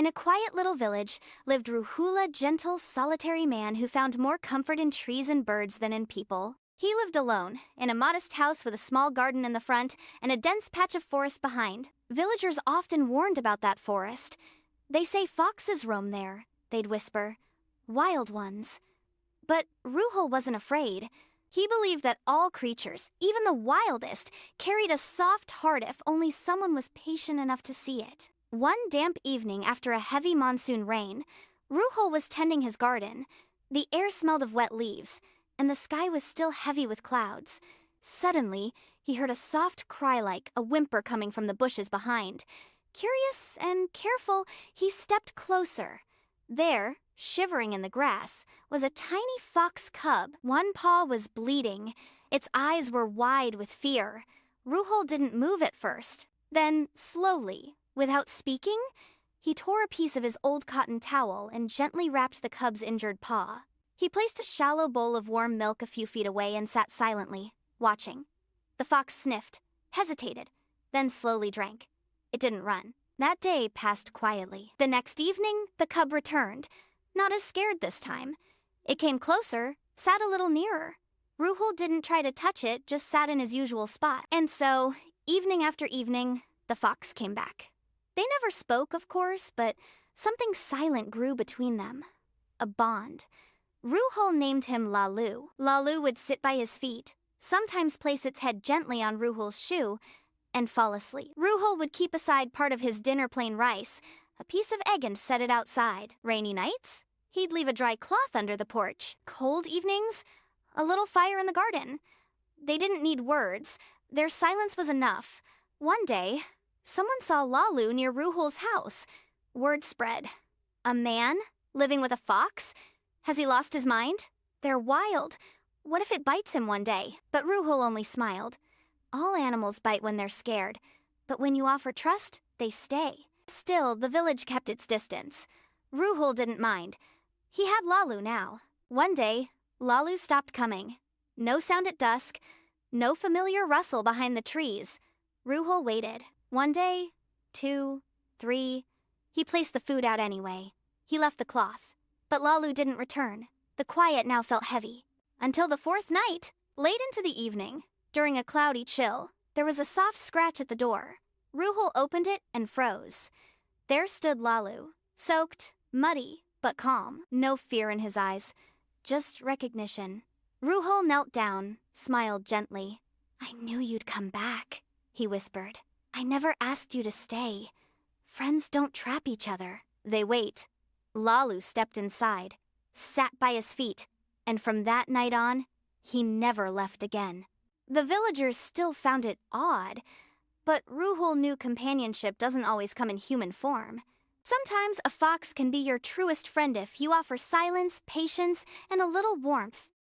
In a quiet little village lived Ruhul, a gentle, solitary man who found more comfort in trees and birds than in people. He lived alone, in a modest house with a small garden in the front and a dense patch of forest behind. Villagers often warned about that forest. "They say foxes roam there," they'd whisper. "Wild ones." But Ruhul wasn't afraid. He believed that all creatures, even the wildest, carried a soft heart if only someone was patient enough to see it. One damp evening after a heavy monsoon rain, Ruhul was tending his garden. The air smelled of wet leaves, and the sky was still heavy with clouds. Suddenly, he heard a soft cry like a whimper coming from the bushes behind. Curious and careful, he stepped closer. There, shivering in the grass, was a tiny fox cub. One paw was bleeding. Its eyes were wide with fear. Ruhul didn't move at first. Then, slowly, without speaking, he tore a piece of his old cotton towel and gently wrapped the cub's injured paw. He placed a shallow bowl of warm milk a few feet away and sat silently, watching. The fox sniffed, hesitated, then slowly drank. It didn't run. That day passed quietly. The next evening, the cub returned, not as scared this time. It came closer, sat a little nearer. Ruhul didn't try to touch it, just sat in his usual spot. And so, evening after evening, the fox came back. They never spoke, of course, but something silent grew between them. A bond. Ruhul named him Lalu. Lalu would sit by his feet, sometimes place its head gently on Ruhul's shoe, and fall asleep. Ruhul would keep aside part of his dinner plain rice, a piece of egg, and set it outside. Rainy nights, he'd leave a dry cloth under the porch. Cold evenings, a little fire in the garden. They didn't need words. Their silence was enough. One day, someone saw Lalu near Ruhul's house. Word spread. A man? Living with a fox? Has he lost his mind? They're wild. What if it bites him one day? But Ruhul only smiled. All animals bite when they're scared, but when you offer trust, they stay. Still, the village kept its distance. Ruhul didn't mind. He had Lalu now. One day, Lalu stopped coming. No sound at dusk, no familiar rustle behind the trees. Ruhul waited. One day, 2, 3, he placed the food out anyway. He left the cloth. But Lalu didn't return. The quiet now felt heavy. Until the fourth night, late into the evening, during a cloudy chill, there was a soft scratch at the door. Ruhul opened it and froze. There stood Lalu, soaked, muddy, but calm. No fear in his eyes, just recognition. Ruhul knelt down, smiled gently. "I knew you'd come back," he whispered. "I never asked you to stay. Friends don't trap each other. They wait." Lalu stepped inside, sat by his feet, and from that night on, he never left again. The villagers still found it odd, but Ruhul knew companionship doesn't always come in human form. Sometimes a fox can be your truest friend if you offer silence, patience, and a little warmth.